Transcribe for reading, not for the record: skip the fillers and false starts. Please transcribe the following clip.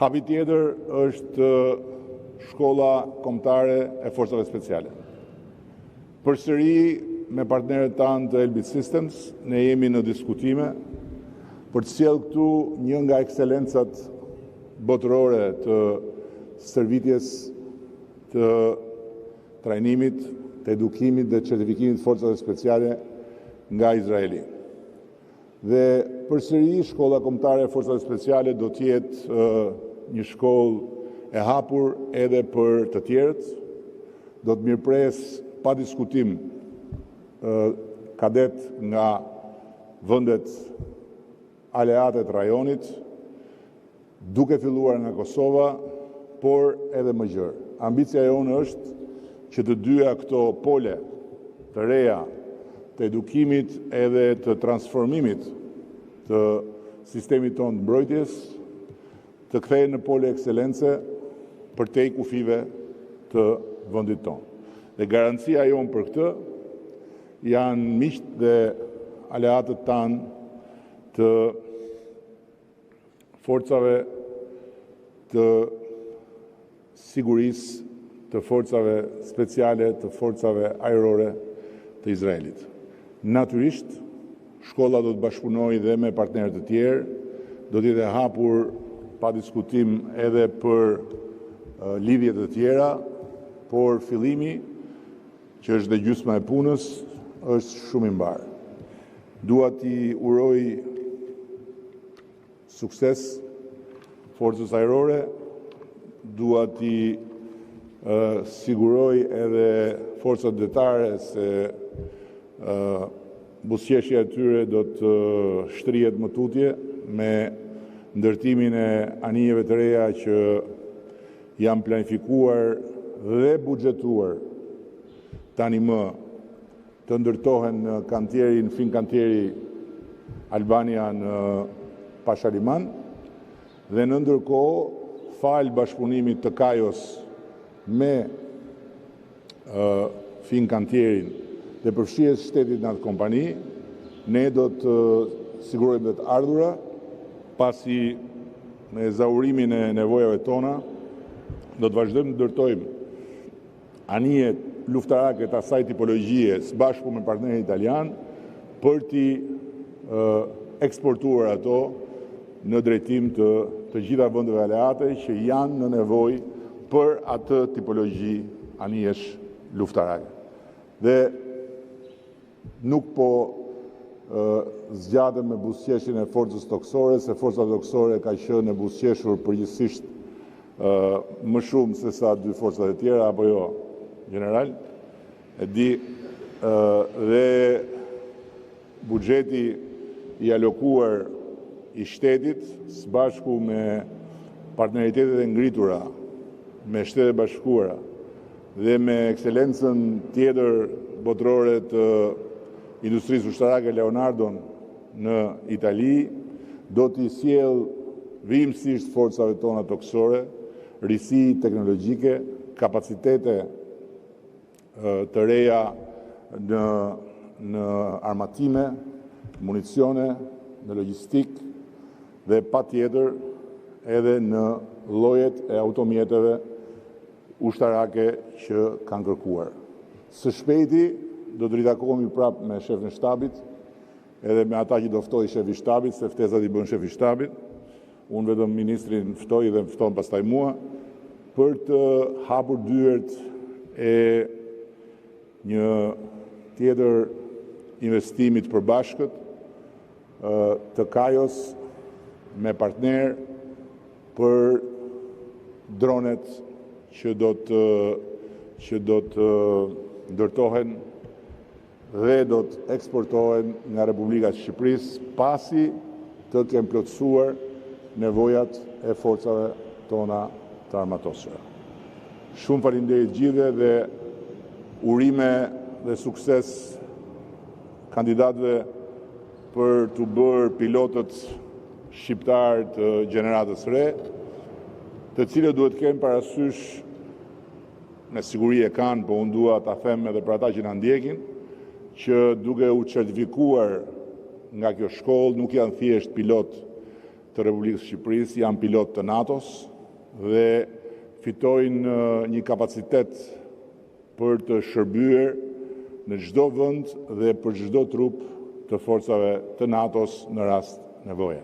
Hapi tjetër është shkolla kombëtare e forcave speciale. Përsëri me partnerët tanë të Elbit Systems, ne jemi në diskutime për të sjellë këtu një nga ekselencat botërore të stërvitjes, të trajnimit, të edukimit dhe certifikimit të forcave speciale nga Izraeli. Dhe përsëri shkolla kombëtare e forcave speciale do të jetë një shkollë e hapur edhe për të tjerët, do të mirëpres pa diskutim kadet nga vendet aleate të rajonit, duke filluar nga Kosova, por edhe më gjerë. Ambicia jonë është që të dyja këto pole të reja të edukimit edhe të transformimit të sistemit tonë të mbrojtjes të kthehen në pole ekselence për te i kufive të vendit tonë. Dhe garancia jonë për këtë janë miqtë dhe aleatët tanë të forcave të sigurisë, të forcave speciale, të forcave ajrore të Izraelit. Natyrisht, shkolla do të bashkëpunojë dhe me partnerët e tjerë, do të jetë hapur pa diskutim edhe për lidhjet e tjera, por fillimi, që është dhe gjysma e punës, është shumë i mbarë. Dua t'i uroj sukses forcës ajrore, dua t'i siguroj edhe forcat detare se buzëqeshja e tyre do të shtrihet më tutje me ndërtimin e anijeve të reja që janë planifikuar dhe buxhetuar tani më të ndërtohen në kantierin, fin kantieri Albania në Pashaliman, dhe në ndërkohë falë bashkëpunimit të Kajos me fin kantierin dhe përfshijes shtetit në atë kompani, ne do të sigurojmë dhe të ardhura, pasi me ezaurimin e nevojave tona, do të vazhdojmë të ndërtojmë anije luftarake të asaj tipologjie së bashku me partnerin italian për t'i eksportuar ato në drejtim të gjitha vendeve aleate që janë në nevojë për atë tipologji anijesh luftarake. Dhe nuk po zgjatëm me buzëqeshjen e forcës toksore, se forca toksore ka qenë e buzëqeshur përgjithsisht më shumë se sa dy forcat e tjera, apo jo, general? E di, dhe buxheti i alokuar i shtetit, së bashku me partneritetet e ngritura me Shtetet e Bashkuara dhe me ekselencën tjetër botërore të industrisë ushtarake Leonardon në Itali, do t'i sjell vimësisht forcave tona toksore, risi teknologjike, kapacitete të reja në armatime, municione, në logjistik dhe patjetër edhe në llojet e automjeteve ushtarake që kanë kërkuar. Së shpejti do të ritakohemi prapë me shefin e shtabit, edhe me ata që do ftoj shefi i shtabit, se ftesat i bën shefi i shtabit. Unë vetëm ministrin ftoj dhe më fton pastaj mua, për të hapur dyert e një tjetër investimit përbashkët të Kajos me partner për dronet që do të ndërtohen dhe do të eksportohen nga Republika e Shqipërisë pasi të kemë plotësuar nevojat e forcave tona të armatosura. Shumë faleminderit gjithëve dhe urime dhe sukses kandidatëve për të bërë pilotët shqiptar të gjeneratës re, të cilët duhet të kenë parasysh, me siguri e kanë, po unë dua ta them edhe për ata që na ndjekin, që duke u certifikuar nga kjo shkollë nuk janë thjesht pilot të Republikës së Shqipërisë, janë pilot të NATO-s, dhe fitojnë një kapacitet për të shërbyer në çdo vend dhe për çdo trup të forcave të NATO-s në rast nevoje.